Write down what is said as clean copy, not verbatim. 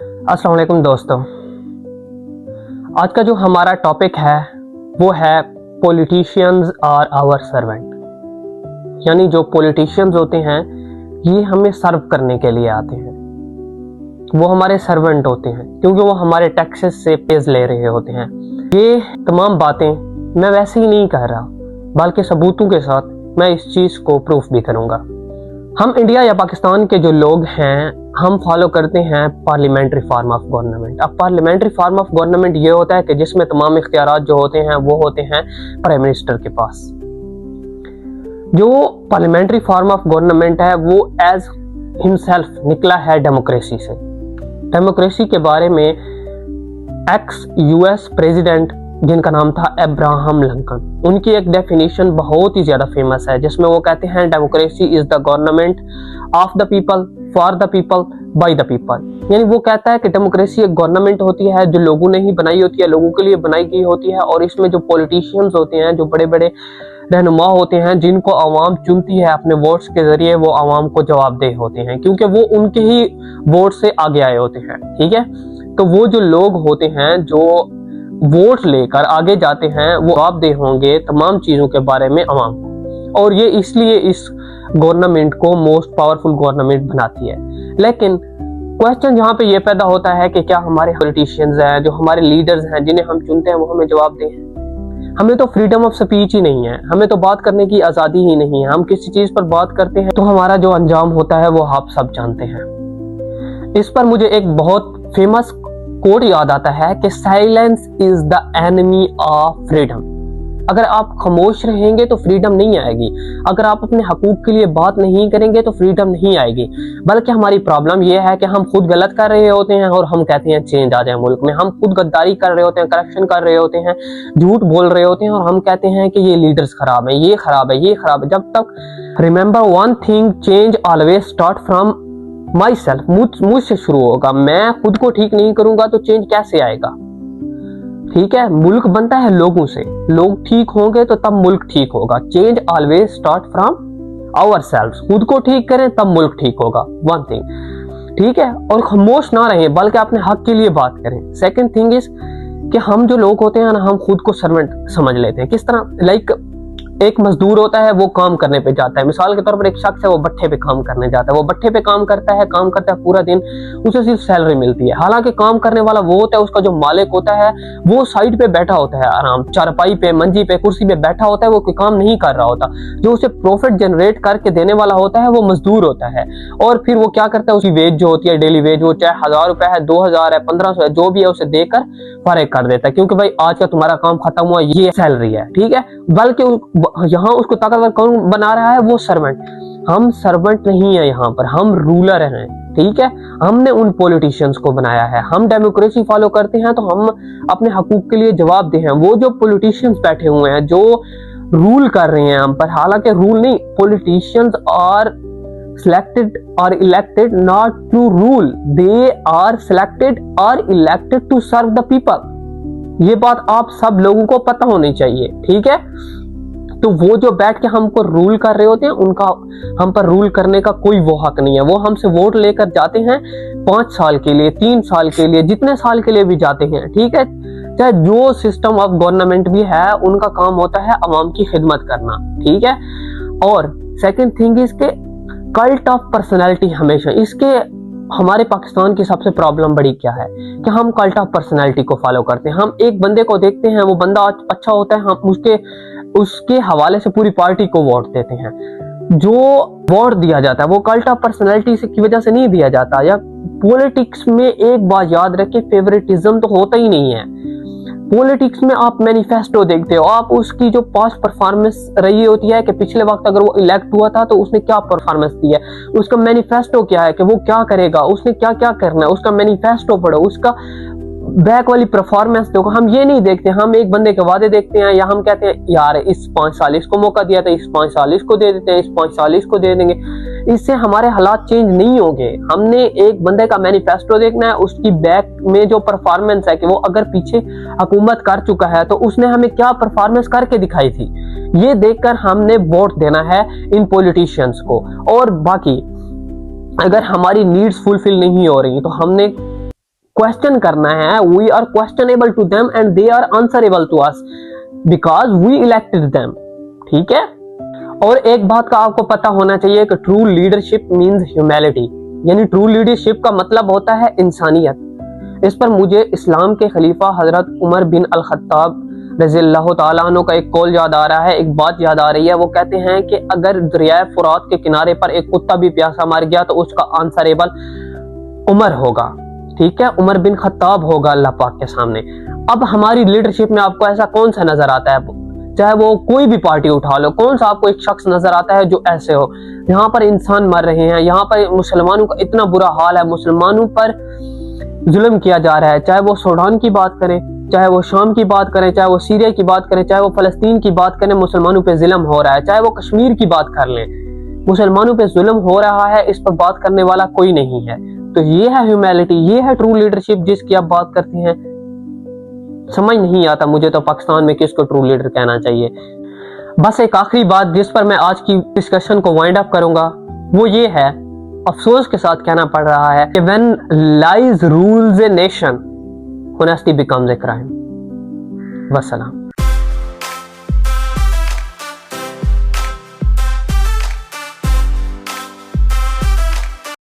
अस्सलाम वालेकुम दोस्तों, आज का जो हमारा टॉपिक है वो है पॉलिटिशियंस आर आवर सर्वेंट। यानी जो पॉलिटिशियंस होते हैं ये हमें सर्व करने के लिए आते हैं, वो हमारे सर्वेंट होते हैं क्योंकि वो हमारे टैक्सेस से पेज ले रहे होते हैं। ये तमाम बातें मैं वैसे ही नहीं कह रहा, बल्कि सबूतों के साथ मैं इस चीज़ को प्रूफ भी करूँगा। हम इंडिया या पाकिस्तान के जो लोग हैं हम फॉलो करते हैं पार्लियामेंट्री फॉर्म ऑफ गवर्नमेंट। अब पार्लियामेंट्री फॉर्म ऑफ गवर्नमेंट ये होता है कि जिसमें तमाम इख्तियारात जो होते हैं वो होते हैं प्राइम मिनिस्टर के पास। जो पार्लियामेंट्री फॉर्म ऑफ गवर्नमेंट है वो एज हिमसेल्फ निकला है डेमोक्रेसी से। डेमोक्रेसी के बारे में एक्स यूएस प्रेसिडेंट जिनका नाम था अब्राहम लिंकन, उनकी एक डेफिनेशन बहुत ही ज्यादा फेमस है जिसमें वो कहते हैं democracy is the government of the people for the people by the people. यानी वो कहता है कि डेमोक्रेसी एक गवर्नमेंट होती है जो लोगों ने ही बनाई होती है, लोगों के लिए बनाई गई होती है, और इसमें जो पॉलिटिशियंस होते हैं, जो बड़े बड़े रहनुमा होते हैं जिनको आवाम चुनती है अपने वोट्स के जरिए, वो आवाम को जवाबदेह होते हैं क्योंकि वो उनके ही वोट से आगे आए होते हैं। ठीक है, तो वो जो लोग होते हैं जो वोट लेकर आगे जाते हैं वो जवाबदेह होंगे तमाम चीजों के बारे में आवाम को, और ये इसलिए इस गवर्नमेंट को मोस्ट पावरफुल गवर्नमेंट बनाती है। लेकिन क्वेश्चन यहाँ पे ये पैदा होता है कि क्या हमारे पॉलिटिशियंस हैं, जो हमारे लीडर्स हैं जिन्हें हम चुनते हैं, वो हमें जवाबदेह हैं? हमें तो फ्रीडम ऑफ स्पीच ही नहीं है, हमें तो बात करने की आजादी ही नहीं है। हम किसी चीज पर बात करते हैं तो हमारा जो अंजाम होता है वो आप सब जानते हैं। इस पर मुझे एक बहुत फेमस कोट याद आता है कि silence is the enemy of freedom. अगर आप खामोश रहेंगे तो फ्रीडम नहीं आएगी, अगर आप अपने हकूक के लिए बात नहीं करेंगे तो फ्रीडम नहीं आएगी। बल्कि हमारी प्रॉब्लम यह है कि हम खुद गलत कर रहे होते हैं और हम कहते हैं चेंज आ जाए मुल्क में। हम खुद गद्दारी कर रहे होते हैं, करप्शन कर रहे होते हैं, झूठ बोल रहे होते हैं, और हम कहते हैं कि ये लीडर्स खराब है, ये खराब है, ये खराब है। जब तक remember one thing, change always start from my self. मुझसे शुरू होगा। मैं खुद को ठीक नहीं करूंगा तो चेंज कैसे आएगा? ठीक है, मुल्क बनता है लोगों से, लोग ठीक होंगे तो तब मुल्क ठीक होगा। Change always start from our self. खुद को ठीक करें तब मुल्क ठीक होगा, वन थिंग। ठीक है, और खामोश ना रहें बल्कि अपने हक के लिए बात करें। सेकंड थिंग इज कि हम जो लोग होते हैं ना, हम खुद को सर्वेंट समझ लेते हैं। किस तरह? लाइक एक मजदूर होता है, वो काम करने पे जाता है। मिसाल के तौर पर एक शख्स है, वो भट्ठे पे काम करने जाता है, वो भट्ठे पे काम करता है पूरा दिन, उसे सिर्फ सैलरी मिलती है। हालांकि काम करने वाला वो होता है, उसका जो मालिक होता है वो साइड पे बैठा होता है, आराम चारपाई पे, मंजी पे, कुर्सी पे बैठा होता है, वो कोई काम नहीं कर रहा होता। जो उसे प्रॉफिट जनरेट करके देने वाला होता है वो मजदूर होता है। और फिर वो क्या करता है, उसकी वेज जो होती है डेली वेज, वो चाहे 1000 रुपए है, 2000 है, 1500 है, जो भी है उसे देकर फारिग कर देता है क्योंकि भाई आज का तुम्हारा काम खत्म हुआ, ये सैलरी है। ठीक है, बल्कि यहाँ उसको ताकतवर कौन बना रहा है? वो सर्वेंट। हम सर्वेंट नहीं है, यहाँ पर हम रूलर हैं। ठीक है, हमने उन पॉलिटिशियंस को बनाया है। हम डेमोक्रेसी फॉलो करते हैं तो हम अपने हकूक के लिए जवाबदेह हैं। वो जो पॉलिटिशियंस बैठे हुए हैं जो रूल कर रहे हैं हम पर, हालांकि रूल नहीं, politicians are selected or elected not to rule, they are selected or elected to serve the people। ये बात आप सब लोगों को पता होनी चाहिए। ठीक है, तो वो जो बैठ के हमको रूल कर रहे होते हैं उनका हम पर रूल करने का कोई वो हक नहीं है। वो हमसे वोट लेकर जाते हैं 5 साल के लिए, 3 साल के लिए, जितने साल के लिए भी जाते हैं। ठीक है, चाहे जो सिस्टम ऑफ गवर्नमेंट भी है, उनका काम होता है अवाम की खिदमत करना। ठीक है, और सेकंड थिंग इसके कल्ट ऑफ पर्सनैलिटी। हमेशा इसके हमारे पाकिस्तान की सबसे प्रॉब्लम बड़ी क्या है कि हम कल्ट ऑफ पर्सनैलिटी को फॉलो करते हैं। हम एक बंदे को देखते हैं, वो बंदा अच्छा होता है, हम उसके हवाले से पूरी पार्टी को वोट देते हैं। जो वोट दिया जाता है वो कल्ट ऑफ पर्सनैलिटी की वजह से नहीं दिया जाता। या पॉलिटिक्स में एक बात याद रखें, फेवरेटिज्म तो होता ही नहीं है। पॉलिटिक्स में आप मैनिफेस्टो देखते हो, आप उसकी जो पास्ट परफॉर्मेंस रही होती है कि पिछले वक्त अगर वो इलेक्ट हुआ था तो उसने क्या परफॉर्मेंस दी है, उसका मैनिफेस्टो क्या है कि वो क्या करेगा, उसने क्या क्या करना है, उसका मैनिफेस्टो पढ़ो, उसका बैक वाली परफॉर्मेंस देखो। हम ये नहीं देखते, हम एक बंदे के वादे देखते हैं, या हम कहते हैं यार इस 5 साल इसको मौका दिया था, इस 5 साल इसको दे देते हैं, इस 5 साल इसको दे देंगे। इससे हमारे हालात चेंज नहीं होंगे। हमने एक बंदे का मैनिफेस्टो देखना है, उसकी बैक में जो परफॉर्मेंस है कि वो अगर पीछे हुकूमत कर चुका है तो उसने हमें क्या परफॉर्मेंस करके दिखाई थी, ये देखकर हमने वोट देना है इन पॉलिटिशियंस को। और बाकी अगर हमारी नीड्स फुलफिल नहीं हो रही तो हमने क्वेश्चन करना है, we are questionable to them and they are answerable to us because we elected them. ठीक है। और एक बात का आपको पता होना चाहिए कि ट्रू लीडरशिप मींस ह्यूमैनिटी, यानी ट्रू लीडरशिप का मतलब होता है इंसानियत। इस पर मुझे इस्लाम के खलीफा हजरत उमर बिन अल खत्ताब रज़ियल्लाहु ताला अन्हु का एक कौल याद आ रहा है, एक बात याद आ रही है। वो कहते हैं कि अगर दरिया फुरात के किनारे पर एक कुत्ता भी प्यासा मर गया तो उसका आंसरेबल उमर होगा। ठीक है, उमर बिन खत्ताब होगा अल्लाह पाक के सामने। अब हमारी लीडरशिप में आपको ऐसा कौन सा नजर आता है, चाहे वो कोई भी पार्टी उठा लो, कौन सा आपको एक शख्स नजर आता है जो ऐसे हो? यहाँ पर इंसान मर रहे हैं, यहाँ पर मुसलमानों का इतना बुरा हाल है, मुसलमानों पर जुल्म किया जा रहा है, चाहे वो सूडान की बात करें, चाहे वो शाम की बात करें, चाहे वो सीरिया की बात करें, चाहे वो फलस्तीन की बात करें, मुसलमानों पे जुल्म हो रहा है, चाहे वो कश्मीर की बात कर लें, मुसलमानों पे जुल्म हो रहा है, इस पर बात करने वाला कोई नहीं है। तो ये है ह्यूमैनिटी, ये है ट्रू लीडरशिप जिसकी आप बात करते हैं। समझ नहीं आता मुझे तो पाकिस्तान में किसको ट्रू लीडर कहना चाहिए। बस एक आखिरी बात जिस पर मैं आज की डिस्कशन को वाइंड अप करूंगा वो ये है, अफसोस के साथ कहना पड़ रहा है कि when lies rules a nation, honesty becomes a crime। वस्सलाम।